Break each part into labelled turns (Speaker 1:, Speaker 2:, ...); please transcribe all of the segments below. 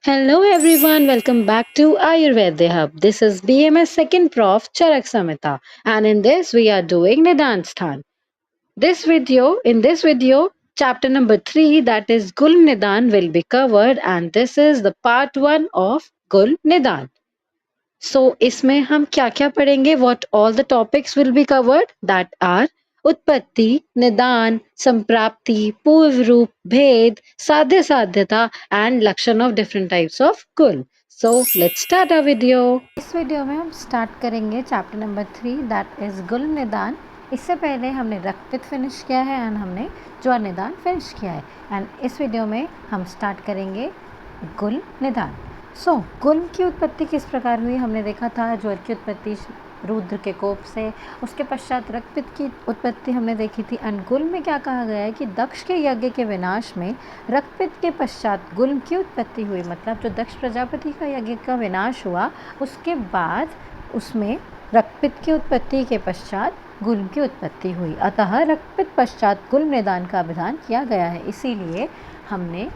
Speaker 1: Hello everyone, welcome back to Ayurveda Hub. This is BMS second Prof Charak Samita, and in this we are doing Nidan Sthan. In this video, chapter number 3, that is Gul Nidan, will be covered, and this is the part 1 of Gul Nidan. So इसमें हम क्या क्या पढ़ेंगे? What all the topics will be covered? That are उत्पत्ति, निदान, संप्राप्ति, पूर्व रूप, भेद, साध्य साध्यता and लक्षण of different types of कुल. So let's start our video. इस वीडियो में हम स्टार्ट करेंगे चैप्टर नंबर 3 दैट इज गुल निदान. इससे पहले हमने रक्तपित फिनिश किया है एंड हमने ज्वर निदान फिनिश किया है एंड इस वीडियो में हम स्टार्ट करेंगे गुल निदान. गुल की उत्पत्ति किस प्रकार हुई हमने देखा था. ज्वर की उत्पत्ति रुद्र के कोप से, उसके पश्चात रक्तपित की उत्पत्ति हमने देखी थी एंड गुल में क्या कहा गया है कि दक्ष के यज्ञ के विनाश में रक्तपित के पश्चात गुल की उत्पत्ति हुई. मतलब जो दक्ष प्रजापति का यज्ञ का विनाश हुआ उसके बाद उसमें रक्तपित की उत्पत्ति के पश्चात गुल की उत्पत्ति हुई. अतः रक्तपित पश्चात गुल निदान का विधान किया गया है. इसीलिए हमने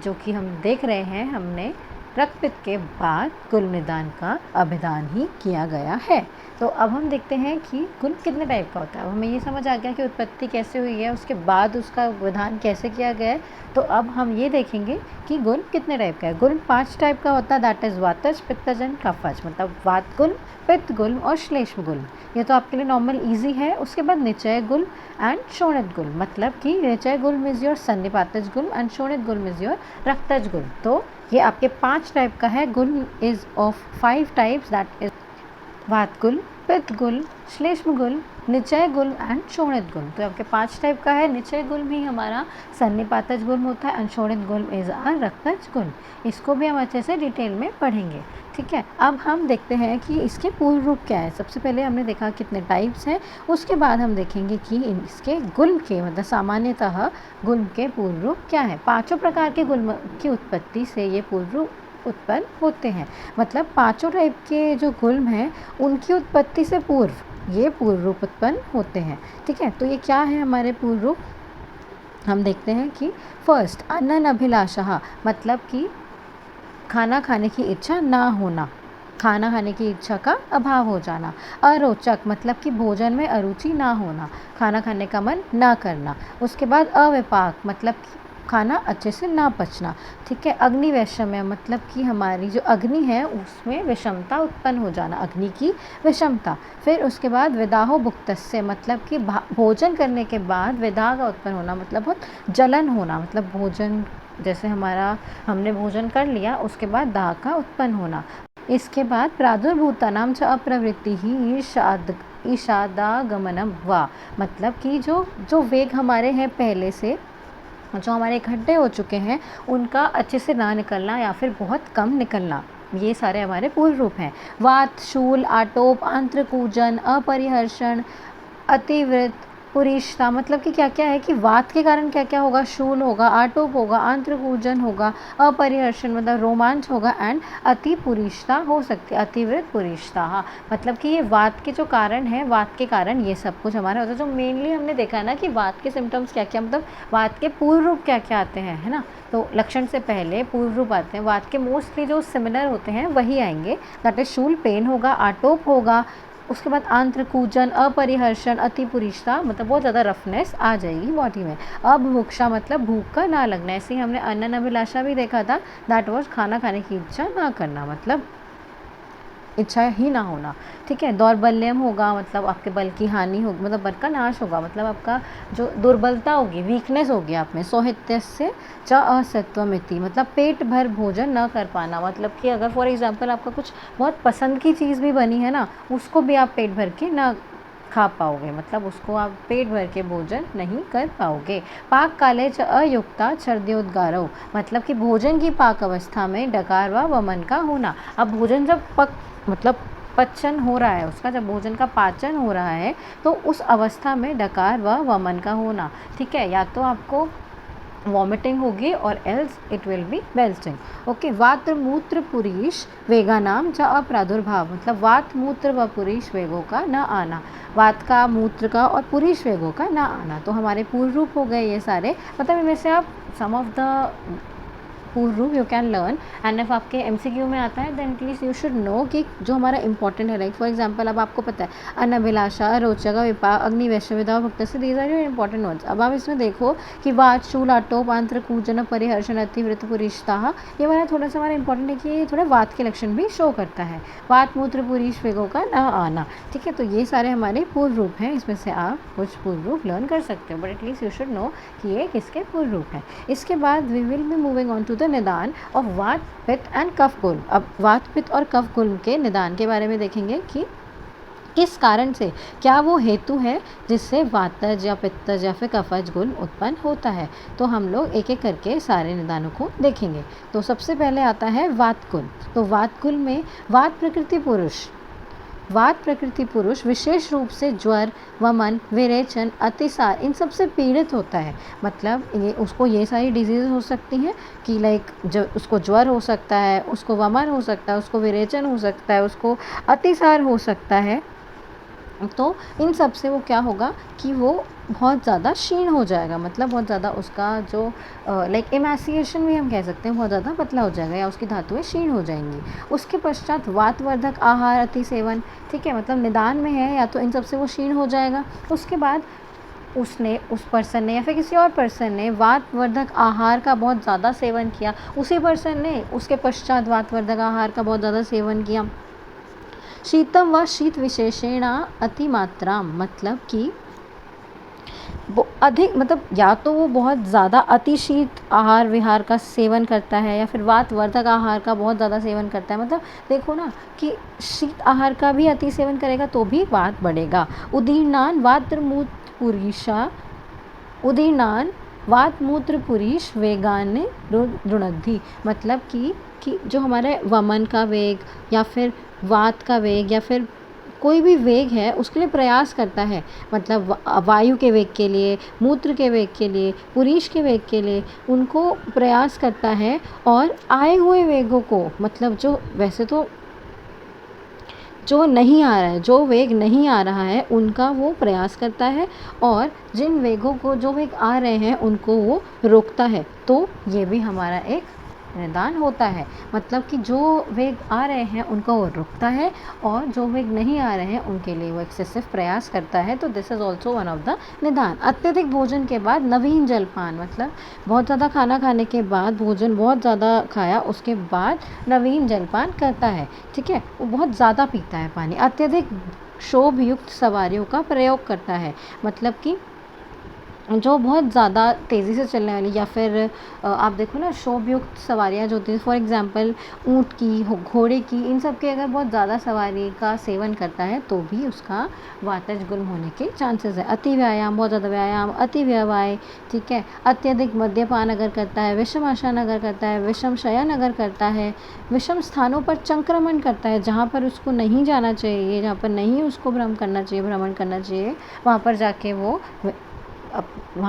Speaker 1: जो कि हम देख रहे हैं हमने रक्तपित के बाद गुल निदान का अभिधान ही किया गया है. तो अब हम देखते हैं कि गुल कितने टाइप का होता है. अब हमें ये समझ आ गया कि उत्पत्ति कैसे हुई है, उसके बाद उसका विधान कैसे किया गया है. तो अब हम ये देखेंगे कि गुल कितने टाइप का है. गुल 5 टाइप का होता है, दैट इज़ वातज, पित्तज एंड कफज. मतलब वात गुल, पित्त गुल और श्लेष्म गुल. ये तो आपके लिए नॉर्मल ईजी है. उसके बाद निचय गुल एंड शोणित गुल. मतलब कि निचय गुल मीन्स योर सन्निपातज गुल एंड शोणित गुल मीन्स योर रक्तज गुल. तो ये आपके 5 टाइप का है. गुल is of 5 types, that is वात गुल, पित्त गुल, श्लेष्म गुल, निचय गुल एंड शोणित गुल. तो आपके 5 टाइप का है. निचय गुल भी हमारा सन्निपातज गुल होता है एंड शोणित गुल इज आर रक्तज गुल. इसको भी हम अच्छे से डिटेल में पढ़ेंगे. ठीक है. अब हम देखते हैं कि इसके पूर्व रूप क्या है. सबसे पहले हमने देखा कितने टाइप्स हैं. उसके बाद हम देखेंगे कि इसके गुल के मतलब सामान्यतः गुल के पूर्व रूप क्या है. 5 प्रकार के गुल की उत्पत्ति से ये पूर्व रूप उत्पन्न होते हैं. मतलब 5 टाइप के जो गुल्म हैं उनकी उत्पत्ति से पूर्व ये पूर्व रूप उत्पन्न होते हैं. ठीक है. तो ये क्या है हमारे पूर्व रूप. हम देखते हैं कि फर्स्ट अनन अभिलाषा, मतलब कि खाना खाने की इच्छा ना होना, खाना खाने की इच्छा का अभाव हो जाना. अरोचक, मतलब कि भोजन में अरुचि ना होना, खाना खाने का मन ना करना. उसके बाद अविपाक, मतलब कि खाना अच्छे से ना पचना. ठीक है. अग्निवैषम्य, मतलब कि हमारी जो अग्नि है उसमें विषमता उत्पन्न हो जाना, अग्नि की विषमता. फिर उसके बाद विदाहो भुक्तस्य, मतलब कि भोजन करने के बाद विदा का उत्पन्न होना, मतलब बहुत जलन होना. मतलब भोजन जैसे हमने भोजन कर लिया उसके बाद दाह का उत्पन्न होना. इसके बाद प्रादुर्भूतानाम च अप्रवृत्ति ही ईषादागमनम वा, मतलब कि जो वेग हमारे हैं पहले से जो हमारे इकट्ठे हो चुके हैं उनका अच्छे से ना निकलना या फिर बहुत कम निकलना. ये सारे हमारे पूर्व रूप हैं. वात, शूल, आटोप, आंत्रकूजन, अपरिहर्षण, अतिवृत्त, पुरीषता. मतलब कि क्या क्या है कि वात के कारण क्या क्या होगा. शूल होगा, आटोप होगा, आंत्रकूजन होगा, अपरिहर्षण मतलब रोमांच होगा एंड अति पुरीषता हो सकती है, अतिवृत्त पुरीषता. हाँ, मतलब कि ये वात के जो कारण है, वात के कारण ये सब कुछ हमारा होता है. जो मेनली हमने देखा ना कि वात के सिम्टम्स क्या क्या, मतलब वात के पूर्व रूप क्या क्या आते हैं, है ना. तो लक्षण से पहले पूर्व रूप आते हैं. वात के मोस्टली जो सिमिलर होते हैं वही आएंगे, दैट इज शूल पेन होगा, आटोप होगा. उसके बाद आंत्रकूजन, अपरिहर्षण, अतिपुरीषता मतलब बहुत ज़्यादा रफनेस आ जाएगी बॉडी में. अबमुक्षा मतलब भूख का ना लगना. ऐसे ही हमने अनन अभिलाषा भी देखा था, दैट वाज खाना खाने की इच्छा ना करना, मतलब इच्छा ही ना होना. ठीक है. दौर्बल्यम होगा, मतलब आपके बल की हानि होगी, मतलब बल का नाश होगा, मतलब आपका जो दुर्बलता होगी, वीकनेस होगी आप में. सौहित्यस्य च असत्वमिति, मतलब पेट भर भोजन न कर पाना. मतलब कि अगर फॉर एग्जांपल आपका कुछ बहुत पसंद की चीज़ भी बनी है ना, उसको भी आप पेट भर के ना खा पाओगे, मतलब उसको आप पेट भर के भोजन नहीं कर पाओगे. पाक काले च अयुक्ता छर्द्योद्गारो, मतलब कि भोजन की पाक अवस्था में डकार व वमन का होना. अब भोजन जब मतलब पचन हो रहा है उसका, जब भोजन का पाचन हो रहा है तो उस अवस्था में डकार व वमन का होना. ठीक है. या तो आपको वॉमिटिंग होगी और else it will be belching. Okay. वात मूत्र पुरीष वेगानाम च अप्रादुर्भाव, मतलब वात मूत्र व पुरीष वेगों का न आना, वात का, मूत्र का और पुरीष वेगों का ना आना. तो हमारे पूर्व रूप हो गए ये सारे. मतलब इनमें से आप सम ऑफ द पूर्ण रूप you can learn, and if आपके MCQ में आता है then at least you should know कि जो हमारा इंपॉर्टेंट है, लाइक फॉर एग्जांपल अब आपको पता है अनभिलाषा, रोचक, विपाक, अग्निवेश, विधा, भक्त से, these are your important words. अब आप इसमें देखो कि वाच, शूल, आटोप, आंत्र, कूजन, परिहर्षण, अतिवृत्त, पुरीषता, ये वाला थोड़ा सा हमारा इंपॉर्टेंट है कि ये थोड़ा वात के लक्षण भी शो करता है, वात, मूत्र, पुरीष, वेगों का न आना, ठीक है। तो ये सारे हमारे पूर्व रूप हैं, इसमें से आप कुछ पूर्व रूप लर्न कर सकते हो, but at least you should know कि ये किसके पूर्व रूप है। इसके बाद we will be moving on to the निदान ऑफ वात, पित्त एंड कफ गुल्म। अब वात, पित्त और कफ गुल्म के निदान के बारे में देखेंगे कि किस कारण से, क्या वो हेतु है जिससे वातज या पित्तज या फिर कफज गुल्म उत्पन्न होता है। तो हम लोग एक एक करके सारे निदानों को देखेंगे। तो सबसे पहले आता है वात गुल्म। तो वात गुल्म में वात प्रकृति पुरुष विशेष रूप से ज्वर, वमन, विरेचन, अतिसार इन सब से पीड़ित होता है। मतलब ये उसको ये सारी डिजीज़ हो सकती हैं कि लाइक जो उसको ज्वर हो सकता है, उसको वमन हो सकता है, उसको विरेचन हो सकता है, उसको अतिसार हो सकता है। तो इन सब से वो क्या होगा कि वो बहुत ज़्यादा क्षीण हो जाएगा, मतलब बहुत ज़्यादा उसका जो लाइक इमैसिएशन भी हम कह सकते हैं, बहुत ज़्यादा पतला हो जाएगा या उसकी धातुएं क्षीण हो जाएंगी। उसके पश्चात वातवर्धक आहार अति सेवन, ठीक है, मतलब निदान में है या तो इन सब से वो क्षीण हो जाएगा। उसके बाद उस पर्सन ने या फिर किसी और पर्सन ने वातवर्धक आहार का बहुत ज़्यादा सेवन किया, उसी पर्सन ने उसके पश्चात वातवर्धक आहार का बहुत ज़्यादा सेवन किया। शीतम व शीत विशेषेण अतिमात्रा, मतलब कि वो अधिक, मतलब या तो वो बहुत ज़्यादा अतिशीत आहार विहार का सेवन करता है या फिर वातवर्धक आहार का बहुत ज़्यादा सेवन करता है। मतलब देखो ना कि शीत आहार का भी अति सेवन करेगा तो भी वात बढ़ेगा। उदीर्णान वातमूत्र पुरीषा, उदीर्णान वात मूत्र पुरीष वेगान रुणद्धि, मतलब कि जो हमारे वमन का वेग या फिर वात का वेग या फिर कोई भी वेग है उसके लिए प्रयास करता है, मतलब वायु के वेग के लिए, मूत्र के वेग के लिए, पुरीष के वेग के लिए उनको प्रयास करता है। और आए हुए वेगों को, मतलब जो वैसे तो जो नहीं आ रहा है, जो वेग नहीं आ रहा है उनका वो प्रयास करता है, और जिन वेगों को, जो वेग आ रहे हैं उनको वो रोकता है। तो ये भी हमारा एक निदान होता है, मतलब कि जो वेग आ रहे हैं उनको वो रोकता है और जो वेग नहीं आ रहे हैं उनके लिए वो एक्सेसिव प्रयास करता है। तो this is also one of the निदान। अत्यधिक भोजन के बाद नवीन जलपान, मतलब बहुत ज़्यादा खाना खाने के बाद, भोजन बहुत ज़्यादा खाया उसके बाद नवीन जलपान करता है, ठीक है, वो बहुत ज़्यादा पीता है पानी। अत्यधिक क्षोभयुक्त सवारियों का प्रयोग करता है, मतलब कि जो बहुत ज़्यादा तेज़ी से चलने वाली या फिर आप देखो ना शोभयुक्त सवारियाँ जो होती हैं, फॉर एग्जांपल ऊँट की, घोड़े की, इन सब के अगर बहुत ज़्यादा सवारी का सेवन करता है तो भी उसका वातज गुल्म होने के चांसेस है। अति व्यायाम, बहुत ज़्यादा व्यायाम, अति व्यवहाय, ठीक है, अत्यधिक मद्यपान अगर करता है, विषम आसन अगर करता है, विषम शयन अगर करता है, विषम स्थानों पर चंक्रमण करता है, जहाँ पर उसको नहीं जाना चाहिए, जहाँ पर नहीं उसको भ्रमण करना चाहिए, वहाँ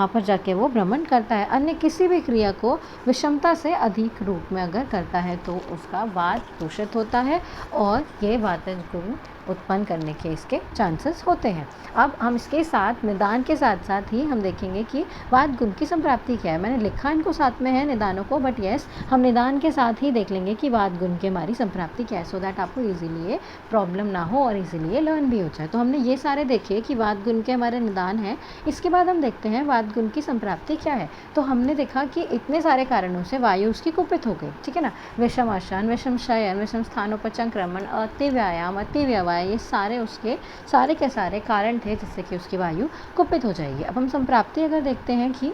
Speaker 1: पर जाके वो भ्रमण करता है। अन्य किसी भी क्रिया को विषमता से अधिक रूप में अगर करता है तो उसका वात दूषित होता है और ये वातज गुल्म उत्पन्न करने के इसके चांसेस होते हैं। अब हम इसके साथ निदान के साथ साथ ही हम देखेंगे कि वात गुल्म की संप्राप्ति क्या है। मैंने लिखा इनको साथ में है निदानों को, बट यस हम निदान के साथ ही देख लेंगे कि वात गुल्म की हमारी संप्राप्ति क्या है, सो दैट आपको इजीली ये प्रॉब्लम ना हो और इजीली लर्न भी हो जाए। तो हमने ये सारे देखे कि वात गुल्म के हमारे निदान हैं। इसके बाद हम देखते हैं वात गुल्म की संप्राप्ति क्या है। तो हमने देखा कि इतने सारे कारणों से वायु उसकी कुपित हो गई, ठीक है ना, विषम आसन, विषम शयन, विषम स्थानों पर चंक्रमण, अति व्यायाम, अति व्यवहाय, ये सारे उसके सारे के सारे कारण थे जिससे कि उसकी वायु कुपित हो जाएगी। अब हम संप्राप्ति अगर देखते हैं कि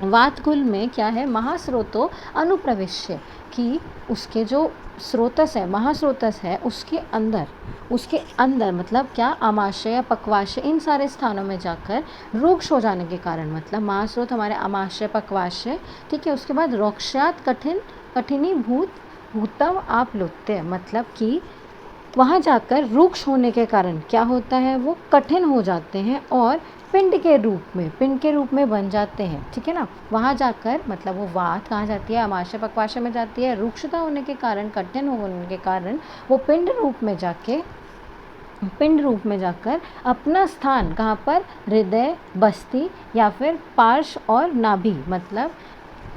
Speaker 1: वात गुल्म में क्या है, महास्रोतो अनुप्रविश्य, कि उसके जो स्रोतस है, महास्रोतस है, उसके अंदर मतलब क्या, आमाशय या पक्वाशय, इन सारे स्थानों में जाकर रुक्ष हो जाने के कारण, मतलब महास्रोत हमारे आमाशय, पक्वाशय, ठीक है, उसके बाद रोक्षात कठिनीभूत भूतम आप्लुत्य, मतलब कि वहाँ जाकर रुक्ष होने के कारण क्या होता है, वो कठिन हो जाते हैं और पिंड के रूप में बन जाते हैं, ठीक है ना। वहाँ जाकर मतलब वो वात कहाँ जाती है, आमाशय पक्वाशय में जाती है, रुक्षता होने के कारण, कठिन होने के कारण वो पिंड रूप में जाकर अपना स्थान कहाँ पर, हृदय, बस्ती या फिर पार्श्व और नाभि, मतलब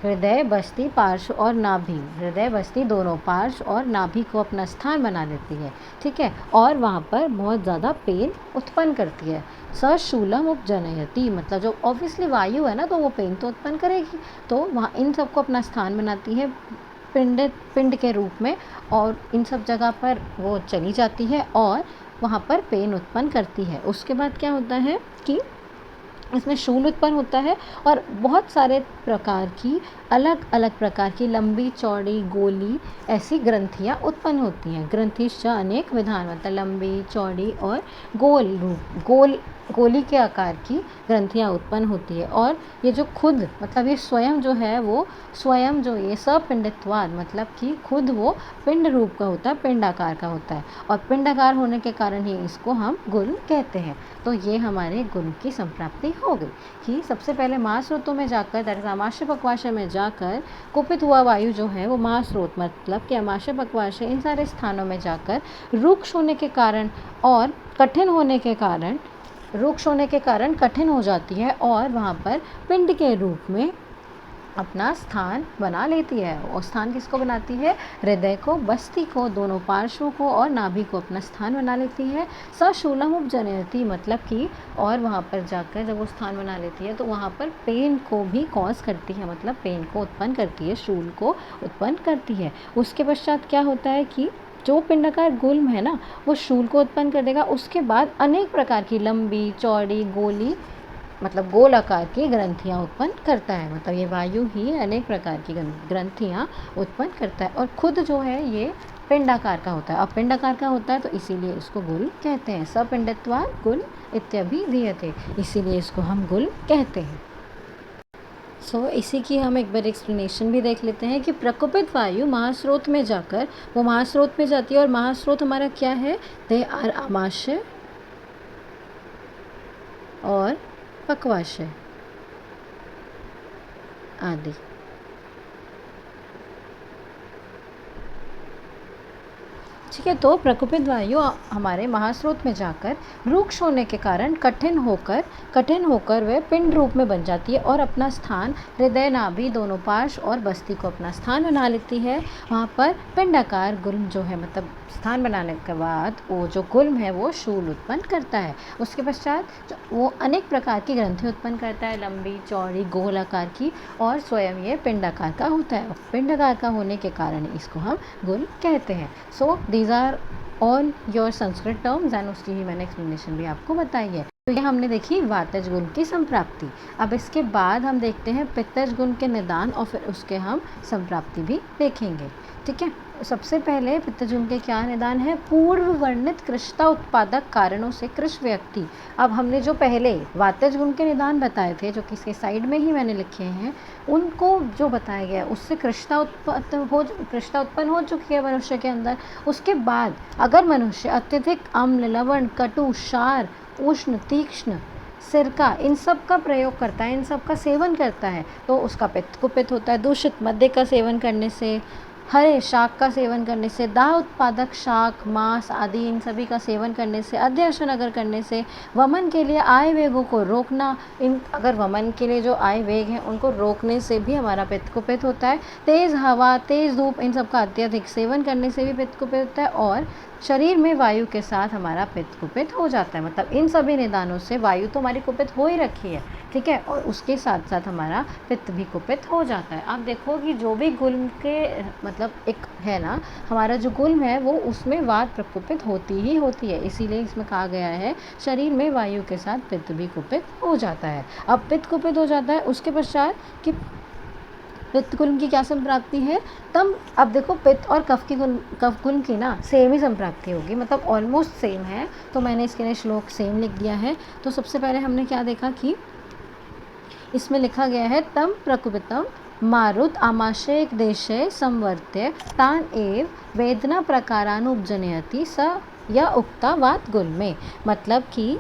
Speaker 1: हृदय, बस्ती, पार्श्व और नाभि, हृदय, बस्ती दोनों पार्श्व और नाभि को अपना स्थान बना लेती है, ठीक है, और वहाँ पर बहुत ज़्यादा पेन उत्पन्न करती है। सशूलम उपजनयति, मतलब जो ऑब्वियसली वायु है ना, तो वो पेन तो उत्पन्न करेगी, तो वहाँ इन सबको अपना स्थान बनाती है पिंड के रूप में, और इन सब जगह पर वो चली जाती है और वहाँ पर पेन उत्पन्न करती है। उसके बाद क्या होता है कि इसमें शूल उत्पन्न होता है और बहुत सारे प्रकार की अलग अलग प्रकार की लंबी चौड़ी गोली ऐसी ग्रंथियाँ उत्पन्न होती हैं। ग्रंथिश्च अनेक विधान, मतलब लंबी चौड़ी और गोली के आकार की ग्रंथियाँ उत्पन्न होती है। और ये जो खुद, मतलब ये स्वयं जो है वो स्वयं जो ये सपिंडित्वाद, मतलब कि खुद वो पिंड रूप का होता है, पिंडाकार का होता है, और पिंडाकार होने के कारण ही इसको हम गुल्म कहते हैं। तो ये हमारे गुल्म की संप्राप्ति हो गई कि सबसे पहले महास्रोतों में जाकर, दैट इज आमाशय पक्वाशय में जाकर कुपित हुआ वायु जो है वो महास्रोत, मतलब कि आमाशय पक्वाशय, इन सारे स्थानों में जाकर रुक्ष होने के कारण और कठिन होने के कारण, रुक्ष होने के कारण कठिन हो जाती है और वहाँ पर पिंड के रूप में अपना स्थान बना लेती है। और स्थान किसको बनाती है? हृदय को, बस्ती को, दोनों पार्श्वों को और नाभि को अपना स्थान बना लेती है। सशूलम उपजनयति, मतलब कि और वहाँ पर जाकर जब वो स्थान बना लेती है तो वहाँ पर पेन को भी कॉज करती है, मतलब पेन को उत्पन्न करती है, शूल को उत्पन्न करती है। उसके पश्चात क्या होता है कि जो पिंडाकार गुल्म है ना, वो शूल को उत्पन्न कर देगा। उसके बाद अनेक प्रकार की लंबी चौड़ी गोली, मतलब गोल आकार की ग्रंथियाँ उत्पन्न करता है। मतलब ये वायु ही अनेक प्रकार की ग्रंथियाँ उत्पन्न करता है और खुद जो है ये पिंडाकार का होता है। अब पिंडाकार का होता है तो इसीलिए इसको गुल्म कहते हैं। सपिंडत्वा गुल्म इत्यभिधीयते, इसीलिए इसको हम गुल्म कहते हैं। इसी की हम एक बार एक्सप्लेनेशन भी देख लेते हैं कि प्रकुपित वायु महास्रोत में जाकर, वो महास्रोत में जाती है और महास्रोत हमारा क्या है? दे आर आमाशय और पक्वाशय आदि। ठीक है, तो प्रकुपित वायु हमारे महास्रोत में जाकर रुक्ष होने के कारण कठिन होकर वह पिंड रूप में बन जाती है और अपना स्थान हृदय, नाभि, दोनों पार्श्व और बस्ती को अपना स्थान बना लेती है। वहाँ पर पिंडाकार गुल्म जो है, मतलब स्थान बनाने के बाद वो जो गुल्म है वो शूल उत्पन्न करता है। उसके पश्चात वो अनेक प्रकार की ग्रंथि उत्पन्न करता है, लंबी चौड़ी गोल आकार की, और स्वयं ये पिंडाकार का होता है। पिंडाकार का होने के कारण इसको हम गुल्म कहते हैं। So these are all your Sanskrit terms and उसकी ही मैंने एक्सप्लेनेशन भी आपको बताई है। तो ये हमने देखी वातज गुण की संप्राप्ति। अब इसके बाद हम देखते हैं पित्तज गुण के निदान और फिर उसके हम संप्राप्ति भी देखेंगे। ठीक है, सबसे पहले पित्तज गुण के क्या निदान है? पूर्व वर्णित कृशता उत्पादक कारणों से कृश व्यक्ति। अब हमने जो पहले वातज गुण के निदान बताए थे, जो कि इसके साइड में ही मैंने लिखे हैं, उनको जो बताया गया उससे कृशता उत्पन्न हो चुकी है मनुष्य के अंदर। उसके बाद अगर मनुष्य अत्यधिक अम्ल, लवण, कटु, क्षार, उष्ण, तीक्ष्ण, सिरका, इन सब का प्रयोग करता है, इन सब का सेवन करता है, तो उसका पित्त कुपित होता है। दूषित मद्य का सेवन करने से, हरे शाक का सेवन करने से, दाह उत्पादक शाक, मांस आदि इन सभी का सेवन करने से, अध्यशन अगर करने से, वमन के लिए आय वेगों को रोकना, इन अगर वमन के लिए जो आय वेग हैं उनको रोकने से भी हमारा पित्त कुपित होता है। तेज़ हवा, तेज़ धूप, इन सब का अत्यधिक सेवन करने से भी पित्त कुपित होता है और शरीर में वायु के साथ हमारा पित्त कुपित हो जाता है। मतलब इन सभी निदानों से वायु तो हमारी कुपित हो ही रखी है, ठीक है, और उसके साथ साथ हमारा पित्त भी कुपित हो जाता है। आप देखो कि जो भी गुल्म के मतलब एक है ना, हमारा जो गुल्म है वो उसमें वात प्रकुपित होती ही होती है, इसीलिए इसमें कहा गया है शरीर में वायु के साथ पित्त भी कुपित हो जाता है। अब पित्त कुपित हो जाता है, उसके पश्चात कि पित्त गुल्म की क्या संप्राप्ति है तब। अब देखो पित्त और कफ गुल्म की ना सेम ही संप्राप्ति होगी, मतलब ऑलमोस्ट सेम है, तो मैंने इसके लिए श्लोक सेम लिख दिया है। तो सबसे पहले हमने क्या देखा कि इसमें लिखा गया है तम प्रकुपितम मारुत आमाशय देशे संवर्त्य तान एव वेदना प्रकारानुपजनयति स या उक्ता वात गुल्मे। मतलब कि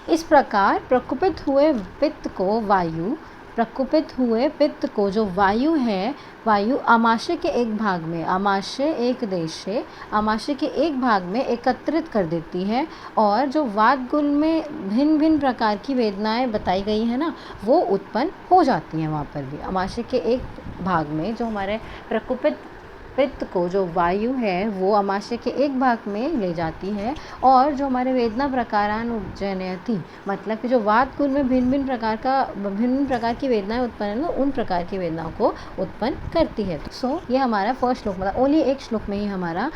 Speaker 1: इस प्रकार प्रकुपित हुए पित्त को वायु प्रकुपित हुए पित्त को जो वायु है, वायु आमाशय के एक भाग में, आमाशय एक देश से आमाशय के एक भाग में एकत्रित कर देती है, और जो वातगुल में भिन्न भिन्न प्रकार की वेदनाएं बताई गई है ना, वो उत्पन्न हो जाती हैं वहाँ पर भी। आमाशय के एक भाग में जो हमारे प्रकुपित पित्त को जो वायु है वो आमाशय के एक भाग में ले जाती है, और जो हमारे वेदना प्रकारानुजनयति, मतलब कि जो वातगुल में भिन्न भिन्न प्रकार की वेदनाएं उत्पन्न है ना, उन प्रकार की वेदनाओं को उत्पन्न करती है। सो ये हमारा फर्स्ट श्लोक, मतलब ओनली एक श्लोक में ही हमारा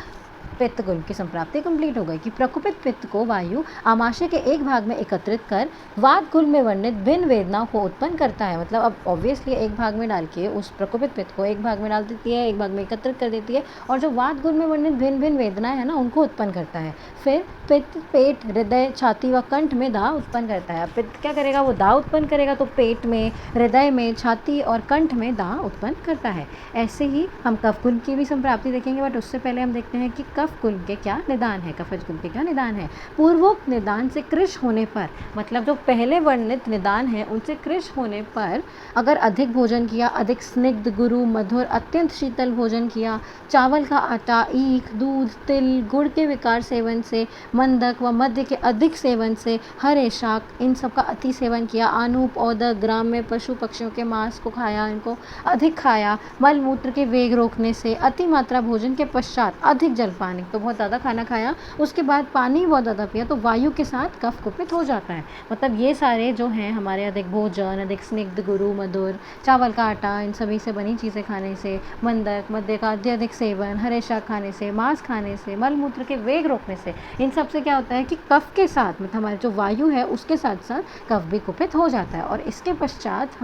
Speaker 1: पित्त गुल की संप्राप्ति कंप्लीट हो गई कि प्रकुपित पित्त को वायु आमाशय के एक भाग में एकत्रित कर वात गुल में वर्णित भिन्न वेदनाओं को उत्पन्न करता है। मतलब अब ऑब्वियसली एक भाग में डाल के उस प्रकुपित पित्त को एक भाग में डाल देती है, एक भाग में एकत्रित कर देती है, और जो वात गुल में वर्णित भिन्न भिन्न वेदनाएं है ना, उनको उत्पन्न करता है। फिर पित्त पेट, हृदय, छाती व कंठ में दाह उत्पन्न करता है। पित्त क्या करेगा, वो दाह उत्पन्न करेगा, तो पेट में, हृदय में, छाती और कंठ में दाह उत्पन्न करता है। ऐसे ही हम कफ गुल की भी संप्राप्ति देखेंगे, बट उससे पहले हम देखते हैं कि कफ गुल के क्या निदान है, कफज गुल के क्या निदान है। पूर्वोक्त निदान से कृश होने पर, मतलब जो पहले वर्णित निदान है उनसे कृश होने पर अगर अधिक भोजन किया, अधिक स्निग्ध, गुरु, मधुर, अत्यंत शीतल भोजन किया, चावल का आटा, ईख, दूध, तिल, गुड़ के विकार सेवन से, मंदक व मध्य के अधिक सेवन से, हरे शाक, इन सब का अति सेवन किया, आनूप, औदक, ग्राम में पशु पक्षियों के मांस को खाया, इनको अधिक खाया, मल मूत्र के वेग रोकने से, अति मात्रा भोजन के पश्चात अधिक जलपान, तो बहुत ज़्यादा खाना खाया, उसके बाद पानी बहुत ज़्यादा पिया, तो वायु के साथ कफ कुपित हो जाता है। मतलब ये सारे जो हैं हमारे अधिक भोजन, अधिक स्निग्ध, गुरु, मधुर, चावल का आटा, इन सभी से बनी चीज़ें खाने से, मंदक, मद्य का अत्यधिक सेवन, हरे शाक खाने से, मांस खाने से, मल मूत्र के वेग रोकने से, इन सब से क्या होता है कि कफ के साथ, मतलब हमारी जो वायु है उसके साथ साथ कफ भी कुपित हो जाता है। और इसके पश्चात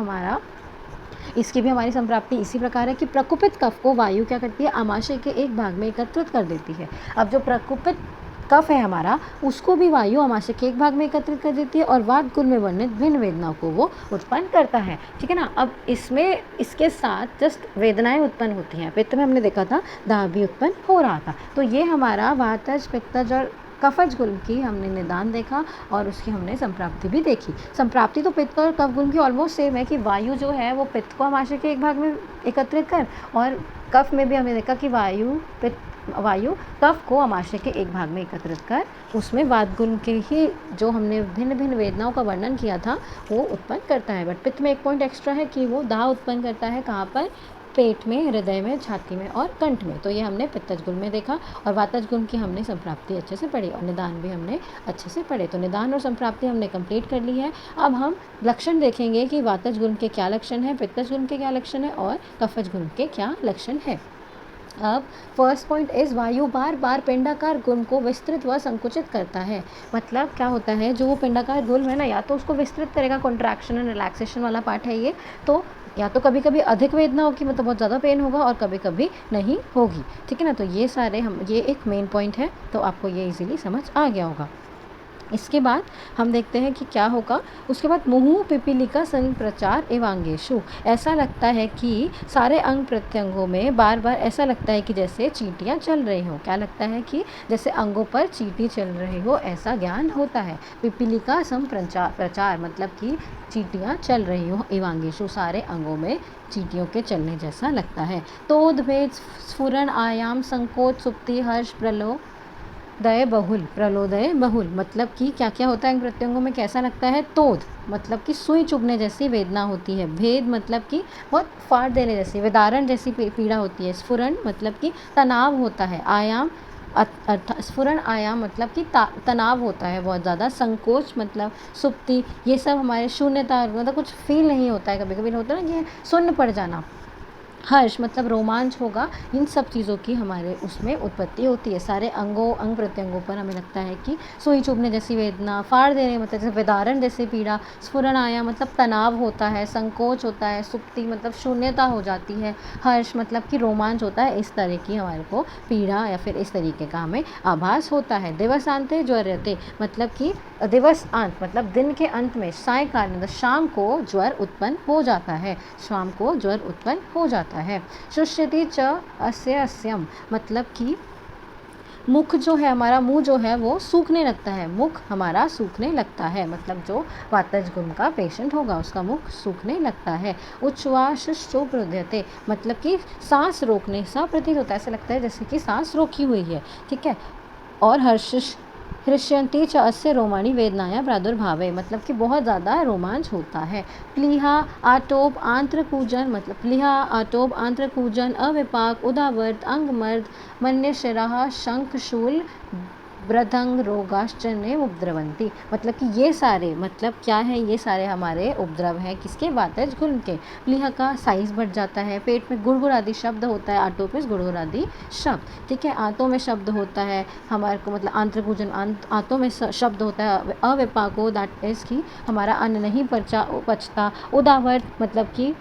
Speaker 1: इसकी भी हमारी संप्राप्ति इसी प्रकार है कि प्रकुपित कफ को वायु क्या करती है, आमाशय के एक भाग में एकत्रित कर देती है। अब जो प्रकुपित कफ है हमारा, उसको भी वायु आमाशय के एक भाग में एकत्रित कर देती है, और वात गुल में वर्णित भिन्न वेदनाओं को वो उत्पन्न करता है। ठीक है ना। अब इसमें इसके साथ जस्ट वेदनाएं उत्पन्न होती हैं। पित्त में हमने देखा था दाह भी उत्पन्न हो रहा था। तो ये हमारा वातज, पित्तज और कफज गुल की हमने निदान देखा, और उसकी हमने संप्राप्ति भी देखी। संप्राप्ति तो पित्त और कफ गुल की ऑलमोस्ट सेम है कि वायु जो है वो पित्त को आमाशय के एक भाग में एकत्रित कर, और कफ में भी हमने देखा कि वायु कफ को आमाशय के एक भाग में एकत्रित कर उसमें वात गुल के ही जो हमने भिन्न भिन्न वेदनाओं का वर्णन किया था वो उत्पन्न करता है। बट पित्त में एक पॉइंट एक्स्ट्रा है कि वो दाह उत्पन्न करता है, कहाँ पर, पेट में, हृदय में, छाती में और कंठ में। तो ये हमने पित्तज गुल में देखा, और वातज गुल की हमने संप्राप्ति अच्छे से पढ़ी, और निदान भी हमने अच्छे से पढ़े। तो निदान और संप्राप्ति हमने कंप्लीट कर ली है। अब हम लक्षण देखेंगे कि वातज गुल के क्या लक्षण है, पित्तज गुल के क्या लक्षण है, और कफज गुल के क्या लक्षण है। अब फर्स्ट पॉइंट इज वायु बार बार पिंडाकार गुण को विस्तृत व संकुचित करता है। मतलब क्या होता है, जो वो पिंडाकार गुण है ना, या तो उसको विस्तृत करेगा, कॉन्ट्रैक्शन एंड रिलैक्सेशन वाला पार्ट है ये, तो या तो कभी कभी अधिक वेदना होगी, मतलब बहुत ज़्यादा पेन होगा, और कभी कभी नहीं होगी। ठीक है ना। तो ये सारे ये एक मेन पॉइंट है, तो आपको ये इजीली समझ आ गया होगा। इसके बाद हम देखते हैं कि क्या होगा। उसके बाद मुहुः पिपीलिका संप्रचार एवांगेषु, ऐसा लगता है कि सारे अंग प्रत्यंगों में बार बार ऐसा लगता है कि जैसे चींटियाँ चल रही हो। क्या लगता है कि जैसे अंगों पर चींटी चल रही हो, ऐसा ज्ञान होता है। पिपीलिका संप्रचार मतलब कि चींटियाँ चल रही हो, एवांगेषु सारे अंगों में चींटियों के चलने जैसा लगता है। तोद भेद स्फुरण आयाम संकोच सुप्ति हर्ष प्रलोदय बहुल, मतलब कि क्या क्या होता है अंग प्रत्यंगों में, कैसा लगता है। तोद मतलब कि सुई चुभने जैसी वेदना होती है। भेद मतलब कि बहुत फाड़ देने जैसी, वेदारण जैसी पीड़ा होती है। स्फुरण मतलब कि तनाव होता है। आयाम स्फुरण आयाम मतलब कि तनाव होता है बहुत ज़्यादा। संकोच मतलब सुप्ति, ये सब हमारे शून्यता, मतलब कुछ फील नहीं होता है, कभी कभी होता है ना कि शून्य पड़ जाना। हर्ष मतलब रोमांच होगा। इन सब चीज़ों की हमारे उसमें उत्पत्ति होती है। सारे अंग प्रत्यंगों पर हमें लगता है कि सुई चुभने जैसी वेदना, फाड़ देने मतलब जैसे वेदारण जैसी पीड़ा। स्फुरण आया मतलब तनाव होता है, संकोच होता है, सुप्ति मतलब शून्यता हो जाती है, हर्ष मतलब कि रोमांच होता है। इस तरह की हमारे को पीड़ा या फिर इस तरीके का हमें आभास होता है। दिवसांते ज्वरते मतलब कि दिवस अंत मतलब दिन के अंत में, सायंकाल मतलब शाम को ज्वर उत्पन्न हो जाता है, शाम को ज्वर उत्पन्न हो जाता है। शुष्यति च अस्य अस्यम मतलब कि मुख जो है हमारा, मुंह जो है वो सूखने लगता है, मुख हमारा सूखने लगता है, मतलब जो वातज गुण का पेशेंट होगा उसका मुख सूखने लगता है। उच्छ्वास शोप्रद्यते, मतलब कि सांस रोकने सा प्रतीत होता है, ऐसा लगता है जैसे कि सांस रोकी हुई है, ठीक है। और हर्ष हृष्यन्ति च अस्य रोमाणी वेदनाया प्रादुर्भावे, मतलब कि बहुत ज़्यादा रोमांच होता है। प्लीहा आटोप आंत्रकूजन, मतलब प्लीहा आटोप आंत्रकूजन अविपाक उदावर्त अंगमर्द मन्यशिराः शंखशूल ब्रदंग रोगाश्चर्य उपद्रवंती, मतलब कि ये सारे, मतलब क्या है, ये सारे हमारे उपद्रव हैं किसके, वातज गुण के। प्लीहा का साइज बढ़ जाता है, पेट में गुड़गुड़ आदि शब्द होता है, आटोपिस गुड़गुड़ आदि शब्द, ठीक है। आंतों में शब्द होता है हमारे को, मतलब आंत्रभूजन आंतों में शब्द होता है। अविपाको दैट इज कि हमारा अन्न नहीं पचता। उदावर्त मतलब कि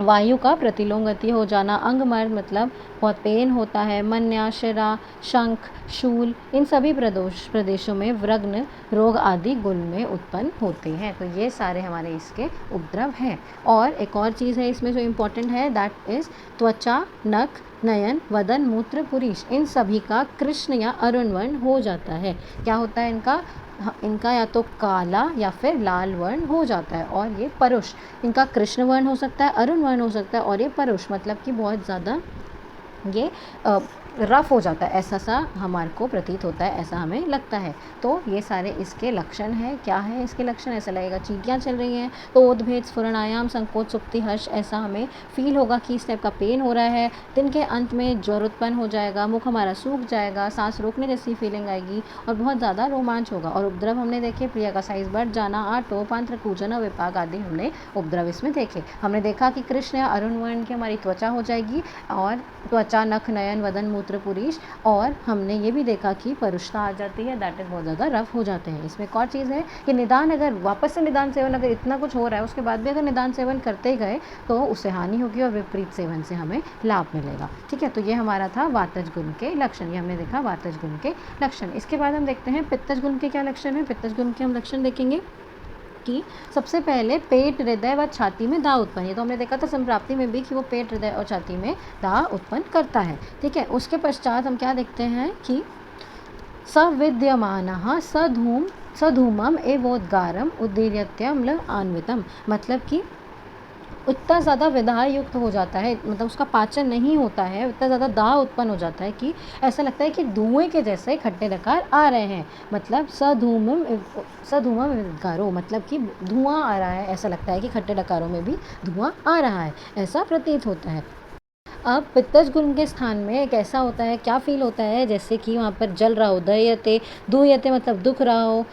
Speaker 1: वायु का प्रतिलोम गति हो जाना। अंगमर्द मतलब बहुत पेन होता है। मन्या शिरा शंख शूल इन सभी प्रदेशों में व्रग्न रोग आदि गुण में उत्पन्न होते हैं। तो ये सारे हमारे इसके उपद्रव हैं। और एक और चीज़ है इसमें जो इम्पोर्टेंट है, दैट इज त्वचा नख नयन वदन मूत्र पुरीष, इन सभी का कृष्ण या अरुण वर्ण हो जाता है। क्या होता है इनका या तो काला या फिर लाल वर्ण हो जाता है। और ये परुष, इनका कृष्ण वर्ण हो सकता है, अरुण वर्ण हो सकता है, और ये परुष मतलब कि बहुत ज़्यादा ये रफ हो जाता है, ऐसा सा हमारे को प्रतीत होता है, ऐसा हमें लगता है। तो ये सारे इसके लक्षण हैं। क्या है इसके लक्षण, ऐसा लगेगा चींटियाँ चल रही हैं, तो उद्भेद स्फुरण आयाम संकोच सुप्ति हर्ष, ऐसा हमें फील होगा कि इस टाइप का पेन हो रहा है। दिन के अंत में ज्वर उत्पन्न हो जाएगा, मुख हमारा सूख जाएगा, सांस रोकने जैसी फीलिंग आएगी और बहुत ज़्यादा रोमांच होगा। और उपद्रव हमने देखे, प्रिया का साइज बढ़ जाना, आटोप आंत्रकूजन विपाक आदि हमने उपद्रव इसमें देखे। हमने देखा कि कृष्ण या अरुण वर्ण की हमारी त्वचा हो जाएगी, और त्वचा नख नयन वदन मूत्र पुरीष, और हमने ये भी देखा कि परुषता आ जाती है, दैट इज बहुत ज़्यादा रफ हो जाते हैं। इसमें एक और चीज़ है कि निदान, अगर वापस से निदान सेवन, अगर इतना कुछ हो रहा है उसके बाद भी अगर निदान सेवन करते गए तो उससे हानि होगी और विपरीत सेवन से हमें लाभ मिलेगा, ठीक है। तो ये हमारा था वातज गुण के लक्षण, ये हमने देखा वातज गुण के लक्षण। इसके बाद हम देखते हैं पित्तज गुण के क्या लक्षण है। पित्तज गुण के हम लक्षण देखेंगे कि सबसे पहले पेट हृदय व छाती में दाह उत्पन्न, ये तो हमने देखा था संप्राप्ति में भी कि वो पेट हृदय और छाती में दाह उत्पन्न करता है, ठीक है। उसके पश्चात हम क्या देखते हैं कि सविद्यमानः सधूमम एवोद्गारम उदीर्यत्यम्ल आन्वितम, मतलब कि इतना ज़्यादा विदाह युक्त हो जाता है, मतलब उसका पाचन नहीं होता है, इतना ज़्यादा दाह उत्पन्न हो जाता है कि ऐसा लगता है कि धुएं के जैसे खट्टे डकार आ रहे हैं। मतलब सधूमम विद्गारो, मतलब कि धुआं आ रहा है, ऐसा लगता है कि खट्टे डकारों में भी धुआं आ रहा है, ऐसा प्रतीत होता है। अब पित्तज गुण के स्थान में एक ऐसा होता है, क्या फील होता है, जैसे कि वहाँ पर जल रहा हो, दह्यते दुह्यते मतलब दुख रहा हो,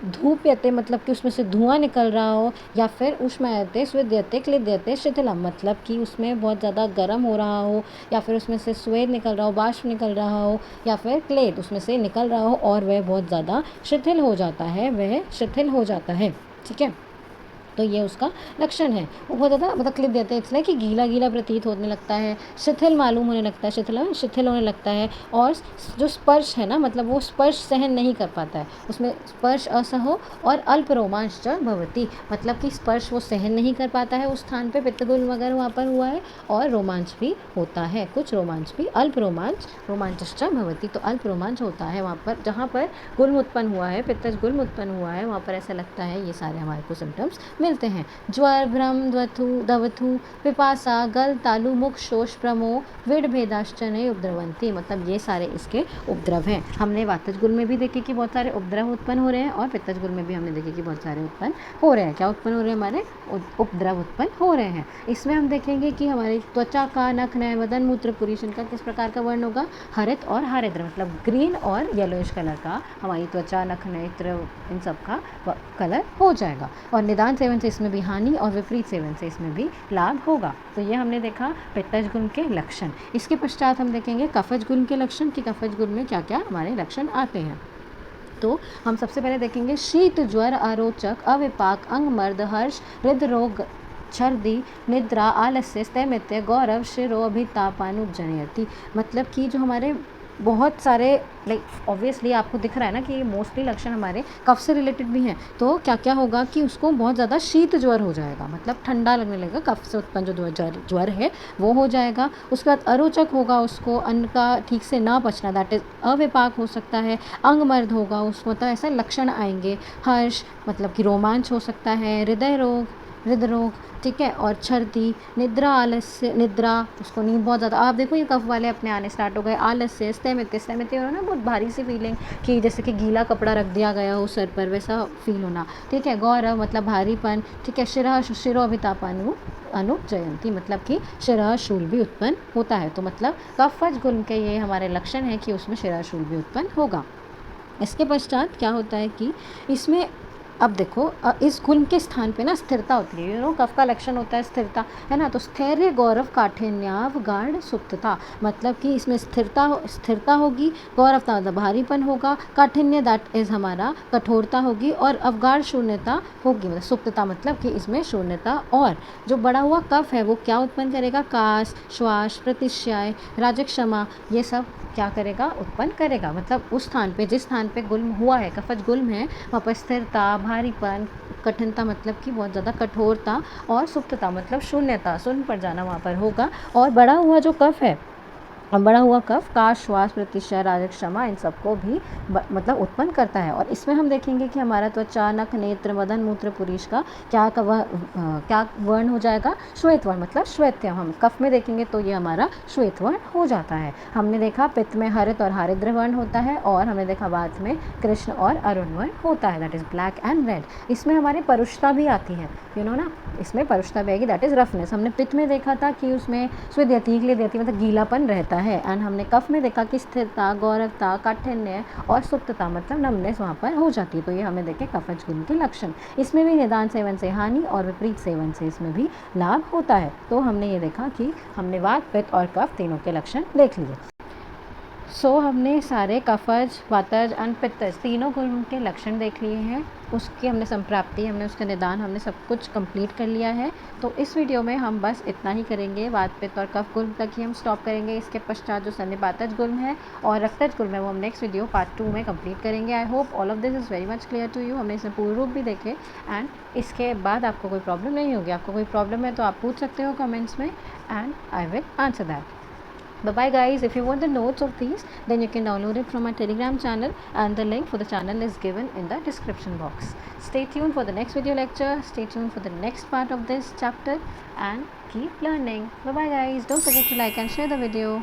Speaker 1: धूप्यते मतलब कि उसमें से धुआं निकल रहा हो, या फिर उष्मायते स्वेद्यते क्लिद्यते शिथिलम, मतलब कि उसमें बहुत ज़्यादा गर्म हो रहा हो, या फिर उसमें से स्वेद निकल रहा हो, बाष्प निकल रहा हो, या फिर क्लेद उसमें से निकल रहा हो और वह बहुत ज़्यादा शिथिल हो जाता है, वह शिथिल हो जाता है, ठीक है। तो ये उसका लक्षण है। वो बहुत ज़्यादा मतलब क्लिप देते हैं, इसलिए कि गीला गीला प्रतीत होने लगता है, शिथिल मालूम होने लगता है, शिथिल होने लगता है। और जो स्पर्श है ना, मतलब वो स्पर्श सहन नहीं कर पाता है, उसमें स्पर्श असहो और अल्प रोमांच च भवति, मतलब कि स्पर्श वो सहन नहीं कर पाता है उस स्थान पे, पित्तगुल वगैरह वहाँ पर हुआ है, और रोमांच भी होता है, कुछ रोमांच भी, अल्प रोमांच भवति, तो अल्प रोमांच होता है वहाँ पर, जहाँ पर गुल्म उत्पन्न हुआ है, पित्तज गुल्म उत्पन्न हुआ है, वहाँ पर ऐसा लगता है। ये सारे हमारे को सिम्टम्स मिलते हैं। ज्वर भ्रम दवथु पिपासा गल तालु मुख शोष प्रमो विड भेदाश्चर्य उपद्रवंती, मतलब ये सारे इसके उपद्रव हैं। हमने वातज गुल में भी देखे कि बहुत सारे उपद्रव उत्पन्न हो रहे हैं, और पित्तज गुल में भी हमने देखे कि बहुत सारे उत्पन्न हो रहे हैं। क्या उत्पन्न हो रहे हैं, हमारे उपद्रव उत्पन्न हो रहे हैं। इसमें हम देखेंगे कि हमारी त्वचा का नख नय वदन मूत्र पुरीष का किस प्रकार का वर्ण होगा, हरित और हरिद्र, मतलब ग्रीन और येलोइश कलर का हमारी त्वचा नख नेत्र इन सब का कलर हो जाएगा। और निदान सेवन से इसमें भी हानि और विपरीत सेवन से इसमें भी लाभ होगा। तो ये हमने देखा पित्तज गुण के लक्षण। इसके पश्चात हम देखेंगे कफज गुण के लक्षण कि कफज गुण में क्या क्या हमारे लक्षण आते हैं। तो हम सबसे पहले देखेंगे शीत ज्वर अरोचक अविपाक अंगमर्द हर्ष हृदरोग छर्दी निद्रा आलस्य स्थैमित्य गौरव शिरो अभितापानुपजनयति, मतलब कि जो हमारे बहुत सारे लाइक ऑब्वियसली आपको दिख रहा है ना कि ये मोस्टली लक्षण हमारे कफ से रिलेटेड भी हैं। तो क्या क्या होगा कि उसको बहुत ज़्यादा शीत ज्वर हो जाएगा, मतलब ठंडा लगने लगेगा, कफ से उत्पन्न जो ज्वर है वो हो जाएगा। उसके बाद अरोचक होगा, उसको अन्न का ठीक से ना पचना, दैट इज़ अविपाक हो सकता है। अंगमर्द होगा, उसको मतलब ऐसे लक्षण आएंगे। हर्ष मतलब कि रोमांच हो सकता है। हृदय रोग, ठीक है, और छर्दी, निद्रा, आलस्य, निद्रा, उसको नींद बहुत ज़्यादा, आप देखो ये कफ वाले अपने आने स्टार्ट हो गए। आलस्य, स्थिमित हो ना, बहुत भारी सी फीलिंग कि जैसे कि गीला कपड़ा रख दिया गया हो सर पर, वैसा फील होना, ठीक है। गौरव मतलब भारीपन, ठीक है। शिरोभितापानु अनुजयंती मतलब कि शिराशूल भी उत्पन्न होता है। तो मतलब कफज गुल्म के ये हमारे लक्षण है कि उसमें शिराशूल भी उत्पन्न होगा। इसके पश्चात क्या होता है कि इसमें अब देखो इस गुल्म के स्थान पे ना स्थिरता होती है। कफ का लक्षण होता है स्थिरता, है ना। तो स्थैर्य, गौरव, काठिन्याव, गाढ़, सुप्तता, मतलब कि इसमें स्थिरता होगी। गौरवता मतलब भारीपन होगा। काठिन्य दैट इज हमारा कठोरता होगी। और अवगाढ़ शून्यता होगी, मतलब सुप्तता मतलब कि इसमें शून्यता। और जो बड़ा हुआ कफ है वो क्या उत्पन्न करेगा? कास, श्वास, प्रतिश्याय, राजक्षमा, ये सब क्या करेगा? उत्पन्न करेगा। मतलब उस स्थान पे, जिस स्थान पे गुल्म हुआ है, कफज गुल्म है, वहाँ पर स्थिरता, भारीपन, कठिनता मतलब कि बहुत ज़्यादा कठोरता, और सुप्तता मतलब शून्यता, शून्य पर जाना वहाँ पर होगा। और बड़ा हुआ जो कफ है, बड़ा हुआ कफ काश, श्वास, प्रतिशय, राजक्षमा, इन सबको भी मतलब उत्पन्न करता है। और इसमें हम देखेंगे कि हमारा त्वचा, नख, नेत्र, मदन मूत्र, पुरीष का क्या वर्ण हो जाएगा? श्वेत वर्ण, मतलब श्वेत। हम कफ में देखेंगे तो ये हमारा श्वेत वर्ण हो जाता है। हमने देखा पित्त में हरित और हरिद्र वर्ण होता है, और हमने देखा वात में कृष्ण और अरुण वर्ण होता है, that is black and red. इसमें हमारे परुषता भी आती है, ना, इसमें परुषता भी आएगी, दैट इज रफनेस। हमने पित्त में देखा था कि उसमें स्वेदयति, क्लेदयति मतलब गीलापन रहता है। एंड हमने कफ में देखा कि स्थिरता, गौरवता, काठिन्य और सुप्तता मतलब नमनेस वहाँ पर हो जाती है। तो ये हमें देखे कफज गुल्म के लक्षण। इसमें भी निदान सेवन से हानि और विपरीत सेवन से इसमें भी लाभ होता है। तो हमने ये देखा कि हमने वात, पित्त और कफ तीनों के लक्षण देख लिए। हमने सारे कफज, वातज और पित्तज तीनों गुल्म के लक्षण देख लिए हैं। उसकी हमने संप्राप्ति, हमने उसका निदान, हमने सब कुछ कंप्लीट कर लिया है। तो इस वीडियो में हम बस इतना ही करेंगे। वात, पित्त और कफ गुल्म तक ही हम स्टॉप करेंगे। इसके पश्चात जो सन्निपातज गुल्म है और रक्तज गुल्म है वो हम नेक्स्ट वीडियो पार्ट 2 में कंप्लीट करेंगे। I hope all of this is very much clear to you. हमने इसमें पूर्ण रूप भी देखे, एंड इसके बाद आपको कोई प्रॉब्लम नहीं होगी। आपको कोई प्रॉब्लम है तो आप पूछ सकते हो कमेंट्स में, and I will answer that. Bye bye guys. If you want the notes of these, then you can download it from my Telegram channel, and the link for the channel is given in the description box. Stay tuned for the next video lecture. Stay tuned for the next part of this chapter, and keep learning. Bye bye guys. Don't forget to like and share the video.